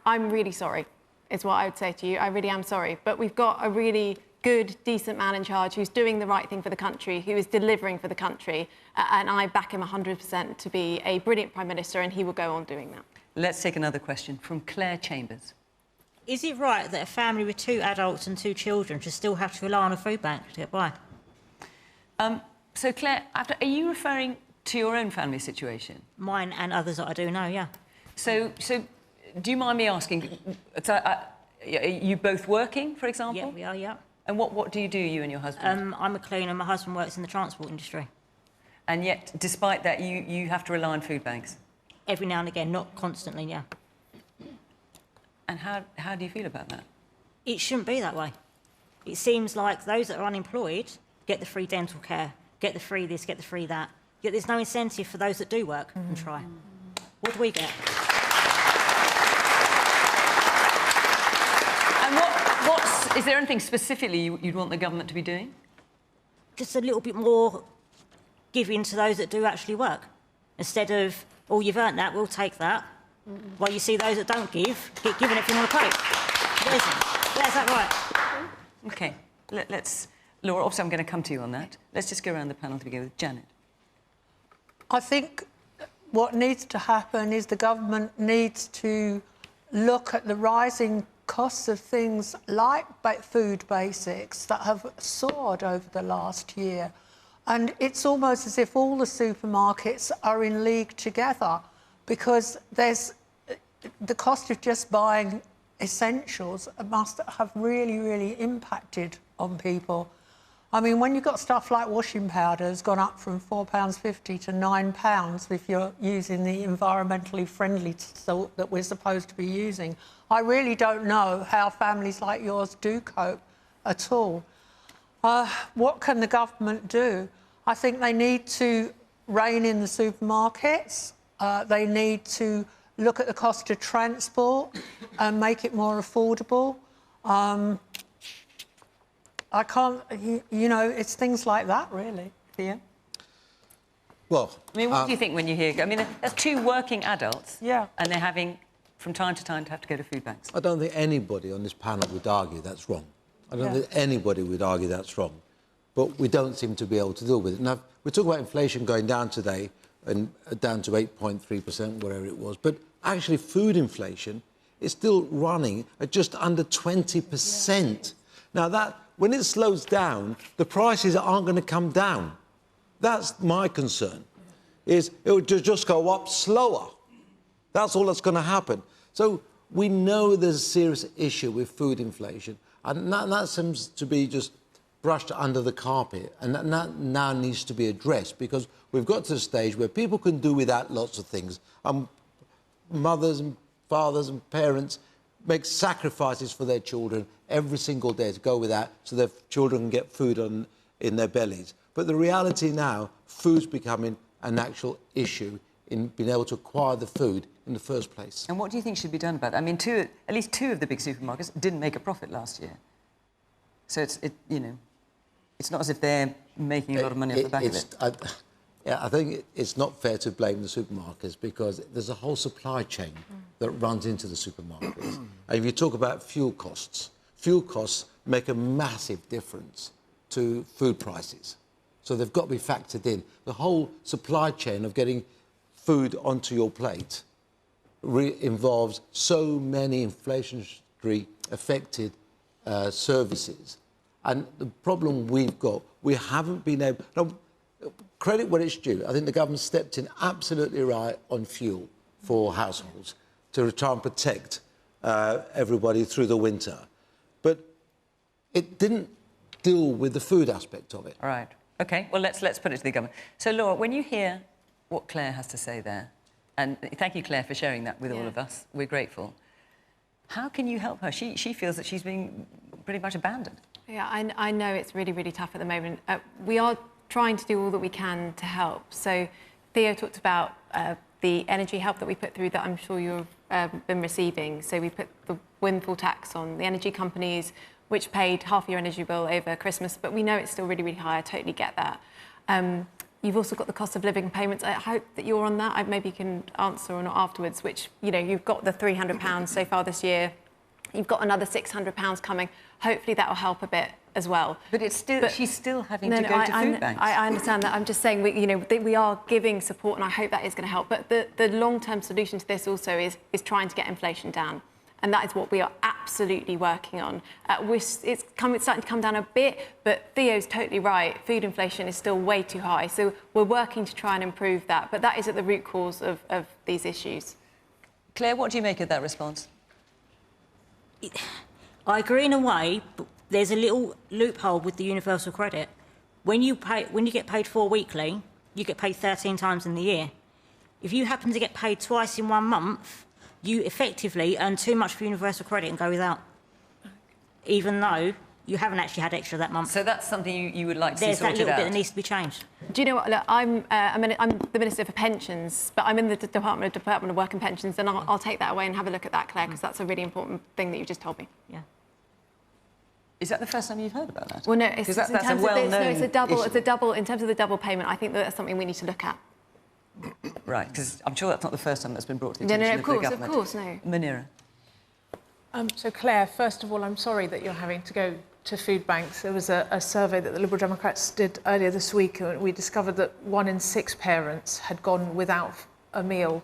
I'm really sorry, is what I would say to you. I really am sorry. But we've got a really good, decent man in charge who's doing the right thing for the country, who is delivering for the country. And I back him 100% to be a brilliant Prime Minister, and he will go on doing that. Let's take another question from Claire Chambers. Is it right that a family with 2 adults and 2 children should still have to rely on a food bank to get by? So, Claire, are you referring to your own family situation? Mine and others that I do know, yeah. So do you mind me asking, are you both working, for example? Yeah, we are, yeah. And what do you do, you and your husband? I'm a cleaner. My husband works in the transport industry. And yet, despite that, you have to rely on food banks? Every now and again, not constantly, yeah. And how do you feel about that? It shouldn't be that way. It seems like those that are unemployed get the free dental care, get the free this, get the free that. Yet there's no incentive for those that do work and try. What do we get? And is there anything specifically you'd want the government to be doing? Just a little bit more giving to those that do actually work. Instead of, oh, you've earned that, we'll take that. While you see those that don't give, get given everything on a plate. There's that right? OK. Let's... Laura, obviously I'm going to come to you on that. Let's just go around the panel to begin with. Janet. I think what needs to happen is the government needs to look at the rising costs of things like food basics that have soared over the last year. And it's almost as if all the supermarkets are in league together, because there's the cost of just buying essentials must have really, really impacted on people. I mean, when you've got stuff like washing powder has gone up from £4.50 to £9 if you're using the environmentally friendly salt that we're supposed to be using, I really don't know how families like yours do cope at all. What can the government do? I think they need to rein in the supermarkets. They need to look at the cost of transport and make it more affordable. I can't, you know, it's things like that, really. Theo? Well... I mean, what do you think when you hear... I mean, there's 2 working adults... Yeah. ...and they're having, from time to time, to have to go to food banks. I don't think anybody on this panel would argue that's wrong. I don't think anybody would argue that's wrong. But we don't seem to be able to deal with it. Now, we're talking about inflation going down today, and down to 8.3%, whatever it was. But actually, food inflation is still running at just under 20%. Now, that... when it slows down, the prices aren't going to come down. That's my concern, is it would just go up slower. That's all that's going to happen. So we know there's a serious issue with food inflation, and that seems to be just brushed under the carpet, and that now needs to be addressed, because we've got to the stage where people can do without lots of things. Mothers and fathers and parents make sacrifices for their children every single day to go without, so their children can get food in their bellies. But the reality now, food's becoming an actual issue in being able to acquire the food in the first place. And what do you think should be done about it? I mean, at least two of the big supermarkets didn't make a profit last year. So it's not as if they're making a lot of money off the back of it. I think it's not fair to blame the supermarkets, because there's a whole supply chain that runs into the supermarkets. And if you talk about fuel costs make a massive difference to food prices. So they've got to be factored in. The whole supply chain of getting food onto your plate involves so many inflationary affected services. And the problem we've got, we haven't been able... Now, credit where it's due. I think the government stepped in absolutely right on fuel for households to try and protect everybody through the winter. But it didn't deal with the food aspect of it. All right. OK, well, let's put it to the government. So, Laura, when you hear what Claire has to say there, and thank you, Claire, for sharing that with all of us. We're grateful. How can you help her? She feels that she's being pretty much abandoned. Yeah, I know it's really, really tough at the moment. We are trying to do all that we can to help. So Theo talked about the energy help that we put through that I'm sure you've been receiving. So we put the windfall tax on the energy companies, which paid half your energy bill over Christmas, but we know it's still really, really high. I totally get that. You've also got the cost of living payments. I hope that you're on that. Maybe you can answer or not afterwards, which, you've got the £300 so far this year. You've got another £600 coming. Hopefully that will help a bit as well. But she's still having to go to food banks. I understand that. I'm just saying, we are giving support, and I hope that is going to help. But the long-term solution to this also is trying to get inflation down. And that is what we are absolutely working on. It's starting to come down a bit, but Theo's totally right. Food inflation is still way too high. So we're working to try and improve that. But that is at the root cause of these issues. Claire, what do you make of that response? I agree in a way, but there's a little loophole with the universal credit. When you get paid for weekly, you get paid 13 times in the year. If you happen to get paid twice in 1 month, you effectively earn too much for universal credit and go without, even though you haven't actually had extra that month. So that's something you would like to see sorted out. There's that little bit that needs to be changed. Do you know what? Look, I'm the Minister for Pensions, but I'm in the Department of Work and Pensions, and I'll take that away and have a look at that, Claire, because that's a really important thing that you just told me. Yeah. Is that the first time you've heard about that? Well, no, it's that's a well-known it's a double. In terms of the double payment, I think that's something we need to look at. Right, because I'm sure that's not the first time that's been brought to the attention of the government. Of course, no. Munira. So, Claire, first of all, I'm sorry that you're having to go to food banks. There was a survey that the Liberal Democrats did earlier this week, and we discovered that 1 in 6 parents had gone without a meal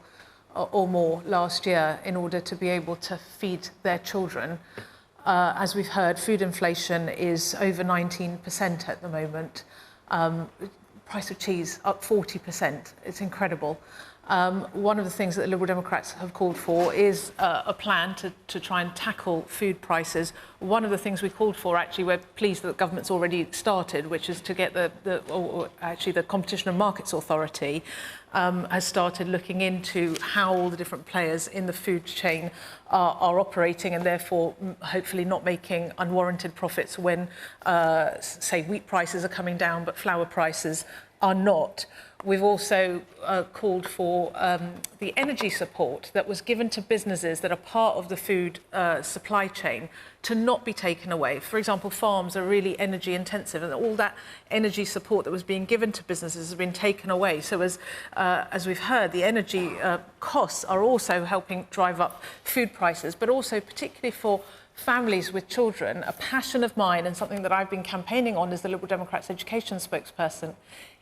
or more last year in order to be able to feed their children. As we've heard, food inflation is over 19% at the moment. Price of cheese up 40%. It's incredible. One of the things that the Liberal Democrats have called for is a plan to try and tackle food prices. One of the things we called for, actually, we're pleased that the government's already started, which is to get the Competition and Markets Authority has started looking into how all the different players in the food chain are operating, and therefore hopefully not making unwarranted profits when, say, wheat prices are coming down but flour prices are not. We've also called for the energy support that was given to businesses that are part of the food supply chain to not be taken away. For example, farms are really energy intensive, and all that energy support that was being given to businesses has been taken away. So as we've heard, the energy costs are also helping drive up food prices, but also particularly for families with children. A passion of mine, and something that I've been campaigning on as the Liberal Democrats education spokesperson,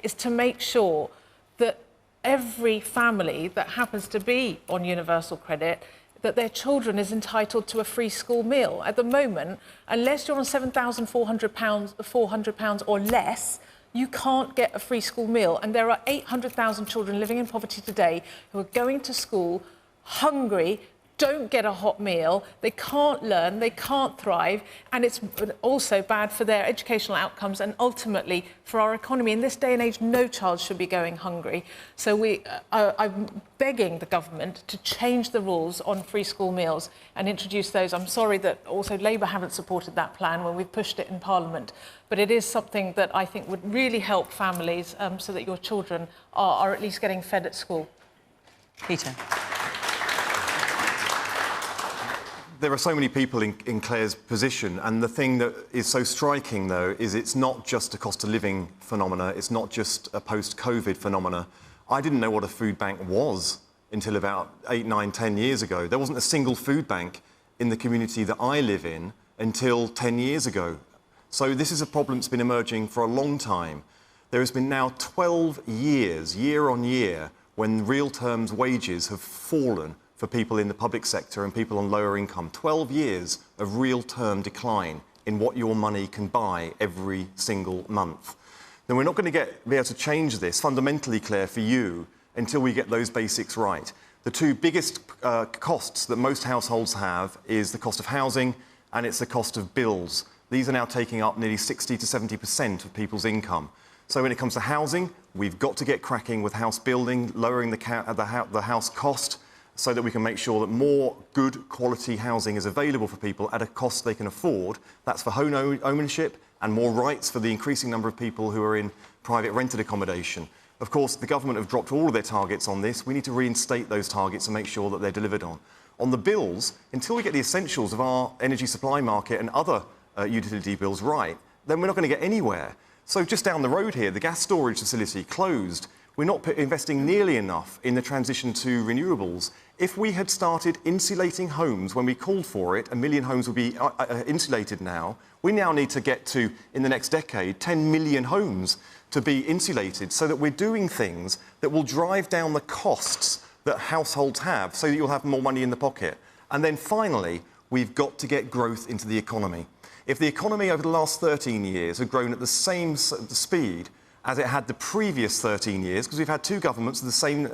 is to make sure that every family that happens to be on universal credit, that their children is entitled to a free school meal. At the moment, unless you're on £7,400 or less, you can't get a free school meal. And there are 800,000 children living in poverty today who are going to school hungry, don't get a hot meal, they can't learn, they can't thrive, and it's also bad for their educational outcomes and ultimately for our economy. In this day and age, no child should be going hungry. So I'm begging the government to change the rules on free school meals and introduce those. I'm sorry that also Labour haven't supported that plan when we've pushed it in Parliament, but it is something that I think would really help families so that your children are at least getting fed at school. Peter. There are so many people in Claire's position, and the thing that is so striking, though, is it's not just a cost of living phenomena, it's not just a post-COVID phenomena. I didn't know what a food bank was until about 8, 9, 10 years ago. There wasn't a single food bank in the community that I live in until 10 years ago. So this is a problem that's been emerging for a long time. There has been now 12 years, year on year, when real terms wages have fallen for people in the public sector and people on lower income. 12 years of real term decline in what your money can buy every single month. Now, we're not going to be able to change this fundamentally, Claire, for you until we get those basics right. The two biggest costs that most households have is the cost of housing and it's the cost of bills. These are now taking up nearly 60 to 70% of people's income. So when it comes to housing, we've got to get cracking with house building, lowering the house cost, so that we can make sure that more good quality housing is available for people at a cost they can afford. That's for home ownership and more rights for the increasing number of people who are in private rented accommodation. Of course, the government have dropped all of their targets on this. We need to reinstate those targets and make sure that they're delivered on. On the bills, until we get the essentials of our energy supply market and other utility bills right, then we're not going to get anywhere. So just down the road here, the gas storage facility closed. We're not investing nearly enough in the transition to renewables. If we had started insulating homes when we called for it, 1 million homes would be insulated now. We now need to get to, in the next decade, 10 million homes to be insulated so that we're doing things that will drive down the costs that households have so that you'll have more money in the pocket. And then finally, we've got to get growth into the economy. If the economy over the last 13 years had grown at the same speed as it had the previous 13 years, because we've had two governments with the same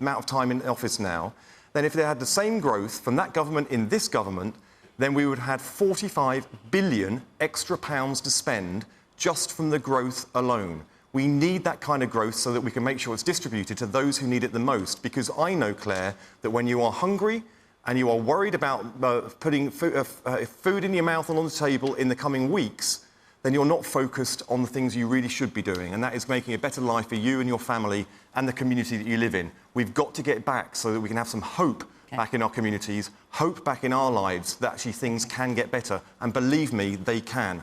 amount of time in office now, then if they had the same growth from that government in this government, then we would have had 45 billion extra pounds to spend just from the growth alone. We need that kind of growth so that we can make sure it's distributed to those who need it the most, because I know, Claire, that when you are hungry and you are worried about putting food in your mouth and on the table in the coming weeks, then you're not focused on the things you really should be doing, and that is making a better life for you and your family and the community that you live in. We've got to get back so that we can have some hope back in our communities, hope back in our lives that actually things can get better, and believe me, they can.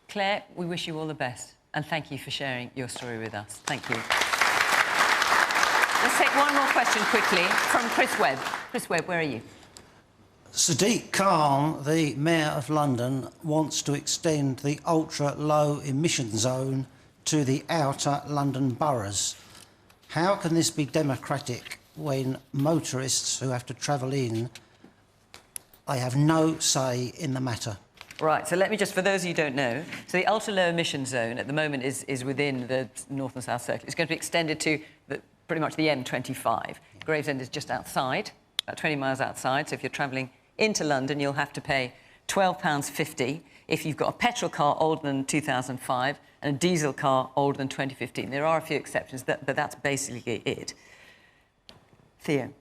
Claire, we wish you all the best, and thank you for sharing your story with us. Thank you. Let's take one more question quickly from Chris Webb. Chris Webb, where are you? Sadiq Khan, the Mayor of London, wants to extend the ultra-low emission zone to the outer London boroughs. How can this be democratic when motorists who have to travel in, they have no say in the matter? Right, so let me just, for those of you who don't know, so the ultra-low emission zone at the moment is within the North and South Circle. It's going to be extended to pretty much the M25. Gravesend is just outside, about 20 miles outside, so if you're travelling into London, you'll have to pay £12.50 if you've got a petrol car older than 2005 and a diesel car older than 2015. There are a few exceptions, but that's basically it. Theo?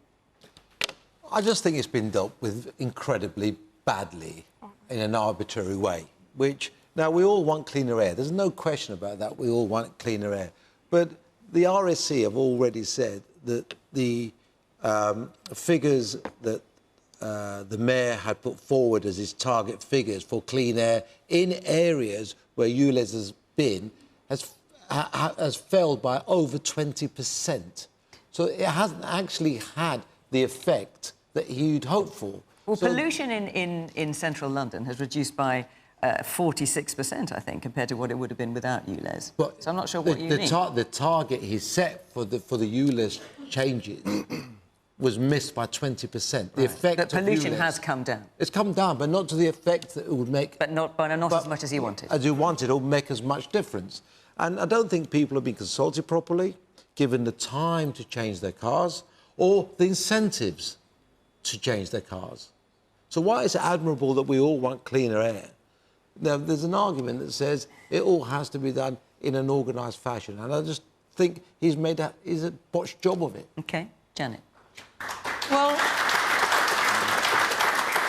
I just think it's been dealt with incredibly badly in an arbitrary way, which, now, we all want cleaner air. There's no question about that. We all want cleaner air. But the RSC have already said that the figures that the Mayor had put forward as his target figures for clean air in areas where ULEZ has been has failed by over 20%. So it hasn't actually had the effect that he'd hoped for. Well, pollution in central London has reduced by 46%, I think, compared to what it would have been without ULEZ. But so I'm not sure what you mean. The target he set for the ULEZ changes was missed by 20%. The effect but pollution has come down. It's come down, but not to the effect that it would make. But not as much as he wanted. As he wanted, it would make as much difference. And I don't think people have been consulted properly, given the time to change their cars, or the incentives to change their cars. So while it's admirable that we all want cleaner air, now, there's an argument that says it all has to be done in an organised fashion. And I just think he's a botched job of it. OK. Janet. Well,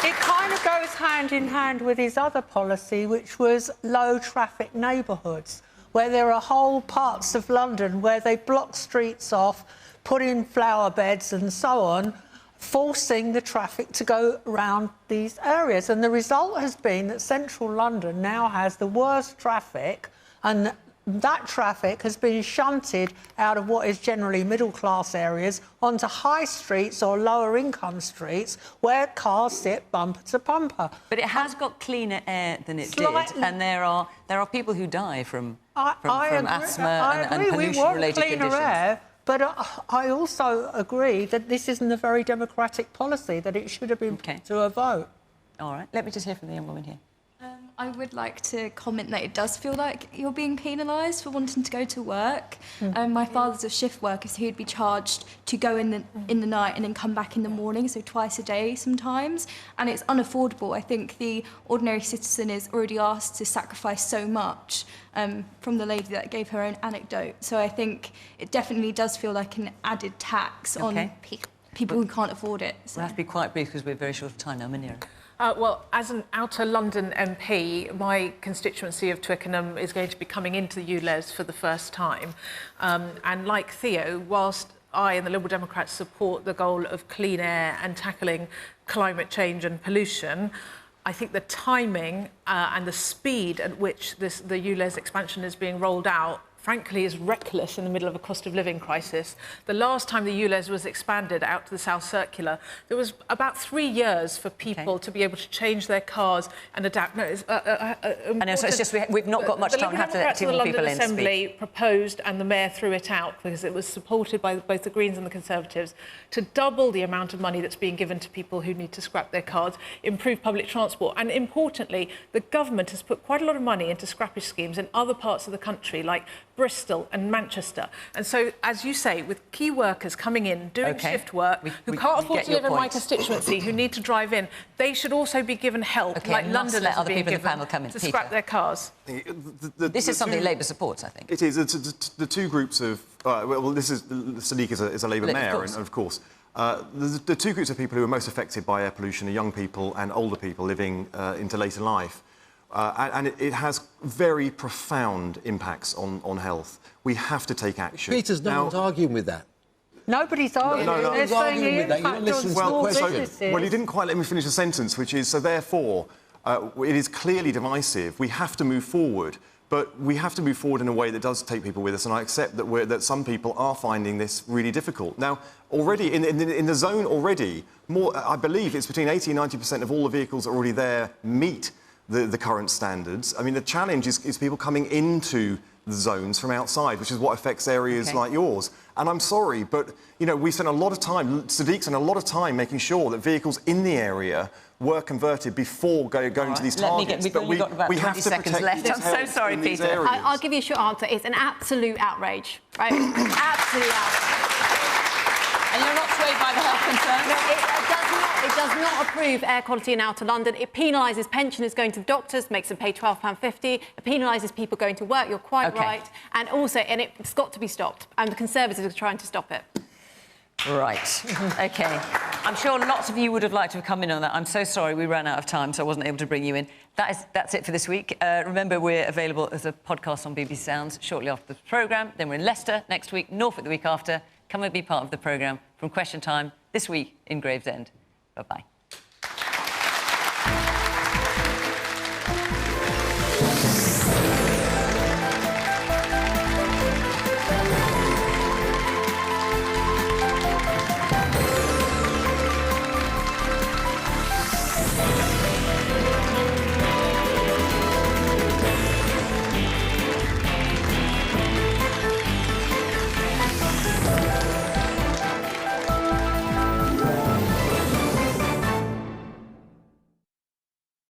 it kind of goes hand in hand with his other policy, which was low traffic neighbourhoods, where there are whole parts of London where they block streets off, put in flower beds and so on, forcing the traffic to go around these areas. And the result has been that central London now has the worst traffic, and that traffic has been shunted out of what is generally middle-class areas onto high streets or lower-income streets where cars sit bumper to bumper. But it has got cleaner air than it did, and there are people who die from asthma and pollution-related conditions. Air, but I also agree that this isn't a very democratic policy, that it should have been put to a vote. All right, let me just hear from the young woman here. I would like to comment that it does feel like you're being penalised for wanting to go to work. My father's a shift worker, so he'd be charged to go in the night and then come back in the morning, so twice a day sometimes. And it's unaffordable. I think the ordinary citizen is already asked to sacrifice so much, from the lady that gave her own anecdote. So I think it definitely does feel like an added tax on people who can't afford it. So. We'll have to be quite brief because we're very short of time now. Munira. Well, as an outer London MP, my constituency of Twickenham is going to be coming into the ULEZ for the first time. And like Theo, whilst I and the Liberal Democrats support the goal of clean air and tackling climate change and pollution, I think the timing and the speed at which the ULEZ expansion is being rolled out frankly, is reckless in the middle of a cost of living crisis. The last time the ULEZ was expanded out to the South Circular, there was about 3 years for people to be able to change their cars and adapt. No, it's, I know, so it's just we've not got much time to have to let too many people in. The London Assembly proposed, and the Mayor threw it out because it was supported by both the Greens and the Conservatives, to double the amount of money that's being given to people who need to scrap their cars, improve public transport. And importantly, the government has put quite a lot of money into scrappage schemes in other parts of the country, like Bristol and Manchester. And so, as you say, with key workers coming in, doing shift work, who can't afford to live in my constituency, who need to drive in, they should also be given help, like Londoners are being given, to scrap their cars. This is something Labour supports, I think. It is. The two groups of... well, this is... Sadiq is a Labour mayor, and of course... the two groups of people who are most affected by air pollution are young people and older people living into later life. And it has very profound impacts on health. We have to take action. Peters, no one's arguing with that. Nobody's arguing. They're saying the impact on small businesses. Well, you didn't quite let me finish the sentence, which is, so therefore, it is clearly divisive. We have to move forward, but we have to move forward in a way that does take people with us, and I accept that some people are finding this really difficult. Now, already, in the zone already, I believe it's between 80 and 90% of all the vehicles that are already there meet the current standards. I mean, the challenge is people coming into the zones from outside, which is what affects areas like yours. And I'm sorry, but, you know, we spent a lot of time, Sadiq spent a lot of time making sure that vehicles in the area were converted before going to these targets. We've only got about 20 seconds left. I'm so sorry, Peter. I'll give you a short answer. It's an absolute outrage, right? Absolute outrage. And you're not swayed by the health concerns? No, it does not approve air quality in outer London. It penalises pensioners going to the doctors, makes them pay £12.50. It penalises people going to work, you're quite right. And also, it's got to be stopped. And the Conservatives are trying to stop it. Right. OK. I'm sure lots of you would have liked to have come in on that. I'm so sorry we ran out of time, so I wasn't able to bring you in. That's it for this week. Remember, we're available as a podcast on BBC Sounds shortly after the programme. Then we're in Leicester next week, Norfolk the week after. Come and be part of the programme from Question Time this week in Gravesend. Bye-bye.